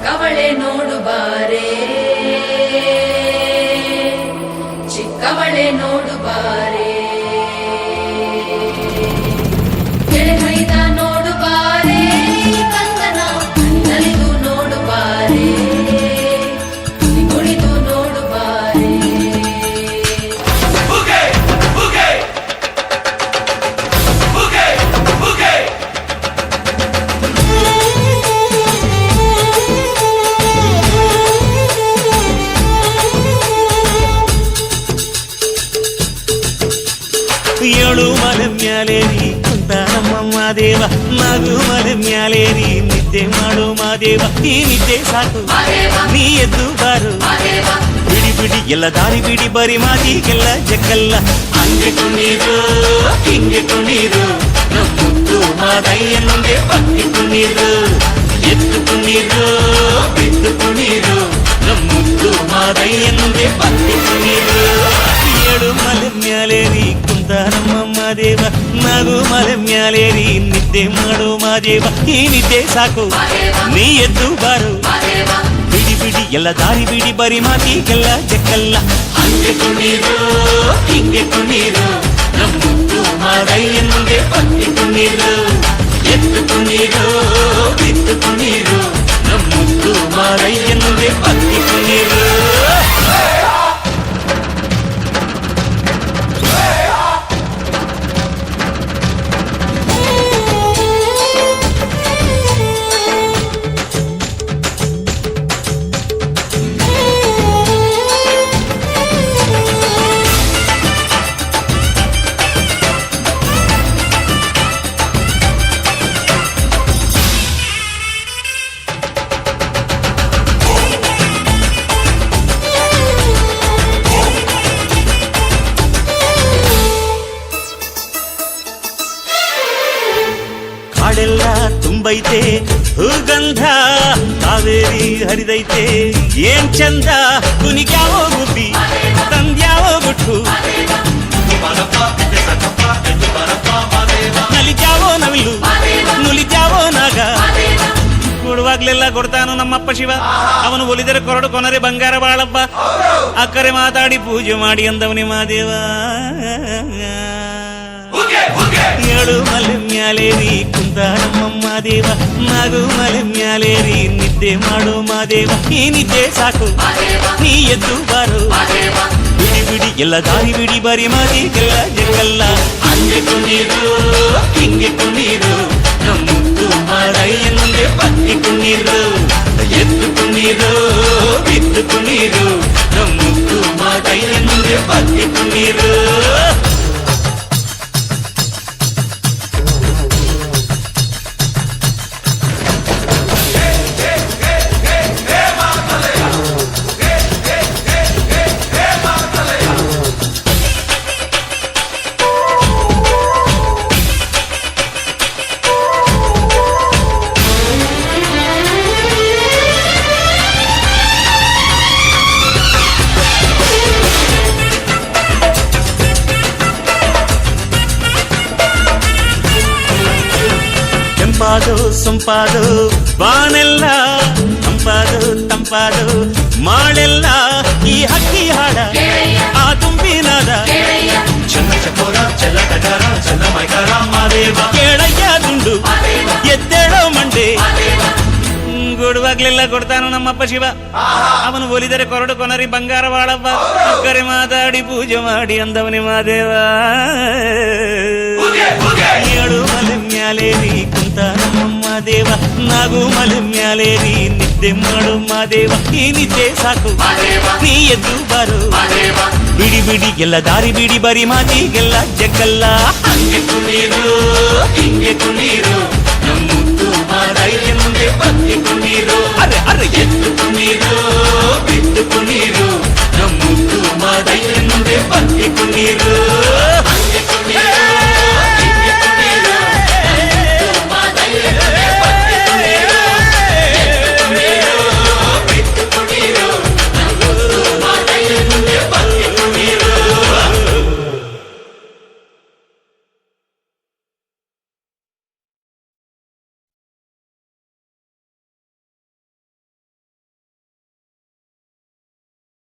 ಚಿಕ್ಕವಳೆ ನೋಡು ಬಾರೆ, ಚಿಕ್ಕವಳೆ ನೋಡು ಬಾರೆ, ಎಳೆಮೈದ ನೋಡು ಬಾರೆ, ಕಂದನ ನಲಿದು ನೋಡು ಬಾರೆ, ಕುಣಿದು ನೋಡು ಬಾರೆ. ಏಳು ಮಲೆ ಮ್ಯಾಲೇರಿ ಕುಂತ ನಮ್ಮ ಮಾದೇವ, ನಗು ಮಲೆ ಮ್ಯಾಲೇರಿ ನಿದ್ದೆ ಮಾಡು ಮಾದೇವ. ಈ ನಿದ್ದೆ ಸಾಕು ನೀ ಎದ್ದು ಬಾರು, ಬಿಡಿ ಬಿಡಿ ಎಲ್ಲ ದಾರಿ ಬಿಡಿ, ಬರಿ ಮಾತಿಗೆಲ್ಲ ಜಗ್ಗಲ್ಲ. ಹಂಗೆ ಕುಣೀರು ಹಿಂಗೆ ಕುಣೀರು, ನಮ್ಮುತ್ತು ಮಾದಯ್ಯ ಮುಂದೆ ಪತ್ತಿ ಕುಣೀರು. ಎದ್ದು ಕುಣೀರು ಬಿದ್ದು ಕುಣೀರು, ನಮ್ಮುತ್ತು ಮಾದಯ್ಯ ಮುಂದೆ ಪತ್ತಿ ಕುಣೀರು. ಏಳು ಮಲೆ ಮ್ಯಾಲೇರಿ ಕುಂತ ನಮ್ಮ ಮಾದೇವ, ನಗು ಮಲೆ ಮ್ಯಾಲೇರಿ ನಿದ್ದೆ ಮಾಡು ಮಾದೇವ. ಈ ನಿದ್ದೆ ಸಾಕು ನೀ ಎದ್ದು ಬಾರು, ಬಿಡಿ ಬಿಡಿ ಎಲ್ಲ ದಾರಿ ಬಿಡಿ, ಬರಿ ಮಾತಿಗೆಲ್ಲ ಜಕ್ಕಲ್ಲ. ಹಂಗೆ ಕುಣೀರು ಹಿಂಗೆ ಕುಣೀರು, ನಮ್ಮುತ್ತು ಮಾದಯ್ಯ ಮುಂದೆ ಪತ್ತಿ ಕುಣೀರು. ಎದ್ದು ಕುಣೀರು ಬಿದ್ದು ಕುಣೀರು, ನಮ್ಮುತ್ತು ಮಾದಯ್ಯ ಮುಂದೆ ಪತ್ತಿ ಕುಣೀರು. ಕಾಡೆಲ್ಲ ತುಂಬೈತೆ ಹೂಗಂಧ, ಕಾವೇರಿ ಹರಿದೈತೆ ಏನ್ ಚಂದ. ಕುನಿಗ್ಯಾವೋ ಗುಬ್ಬಿ ತಂದ್ಯಾವೋ ಗುಟ್ಟು, ನಲಿಜಾವೋ ನವಿಲು ನುಲಿಜಾವೋ ನಾಗ. ಕೊಡುವಾಗ್ಲೆಲ್ಲ ಕೊಡ್ತಾನು ನಮ್ಮಪ್ಪ ಶಿವ, ಅವನು ಒಲಿದರೆ ಕೊರಡು ಕೊನರೆ ಬಂಗಾರ ಬಾಳಪ್ಪ. ಅಕ್ಕರೆ ಮಾತಾಡಿ ಪೂಜೆ ಮಾಡಿ ಅಂದವನಿ ಮಾದೇವ. ಏಳು ಮಲೆ ಮ್ಯಾಲೇರಿ ಕುಂತ ನಮ್ಮ ಮಾದೇವ, ನಗು ಮಲೆ ಮ್ಯಾಲೇರಿ ನಿದ್ದೆ ಮಾಡು ಮಾದೇವ. ಈ ನಿದ್ದೆ ಸಾಕು ನೀ ಎದ್ದು ಬಾರು, ಬಿಡಿ ಬಿಡಿ ಎಲ್ಲ ದಾರಿ ಬಿಡಿ, ಬರಿ ಮಾತಿಗೆಲ್ಲ ಜಗಲ್ಲ. ಹಂಗೆ ಕುಣೀರು ಹಿಂಗೆ ಕುಣೀರು, ನಮ್ಮುತ್ತು ಮಾದಯ್ಯ ಮುಂದೆ ಪತ್ತಿ ಕುಣೀರು. ಎದ್ದು ಕುಣೀರು ಬಿದ್ದು ಕುಣೀರು, ನಮ್ಮುತ್ತು ಮಾದಯ್ಯ ಮುಂದೆ ಪತ್ತಿ ಕುಣೀರು. ತಂಪಾದು ಸೊಂಪಾದು ಬಾನೆಲ್ಲ, ತಂಪಾದು ತಂಪಾದು ಮಾಳೆಲ್ಲ. ಈ ಹಕ್ಕಿ ಹಾಡ ಆ ತುಂಬಿನಾದ, ಚನ್ನ ಚಕೋರ ಚಲ್ಲ ಕಟಾರ ಚನ್ನ ಮೈಕಾರ ಮಾದೇವ. ಕೇಳಯ್ಯ ದುಂಡು ಎದ್ದೇಳೋ ಮಂಡೆ, ಕೊಡುವಾಗ್ಲೆಲ್ಲ ಕೊಡ್ತಾನು ನಮ್ಮಪ್ಪ ಶಿವ, ಅವನು ಒಲಿದರೆ ಕೊರಡು ಕೊನರಿ ಬಂಗಾರ ಬಾಳಪ್ಪ. ಅಕ್ಕರೆ ಮಾತಾಡಿ ಪೂಜೆ ಮಾಡಿ ಅಂದವನಿ ಮಾದೇವ. ಏಳು ಮಲೆ ಮ್ಯಾಲೇರಿ ಕುಂತ ನಮ್ಮ ಮಾದೇವ, ನಗು ಮಲೆ ಮ್ಯಾಲೇರಿ ನಿದ್ದೆ ಮಾಡು ಮಾದೇವ. ಈ ನಿದ್ದೆ ಸಾಕು ನೀ ಎದ್ದು ಬಾರು, ಬಿಡಿ ಬಿಡಿ ಎಲ್ಲ ದಾರಿ ಬಿಡಿ, ಬರಿ ಮಾತಿಗೆಲ್ಲ ಜಗ್ಗಲ್ಲ. ಹಂಗೆ ಕುಣೀರು ಹಿಂಗೆ ಕುಣೀರು, ನಮ್ಮುತ್ತು ಮಾದಯ್ಯ ಮುಂದೆ ಪತ್ತಿ ಕುಣೀರು. ಅರೆ ಅರೆ ಎದ್ದು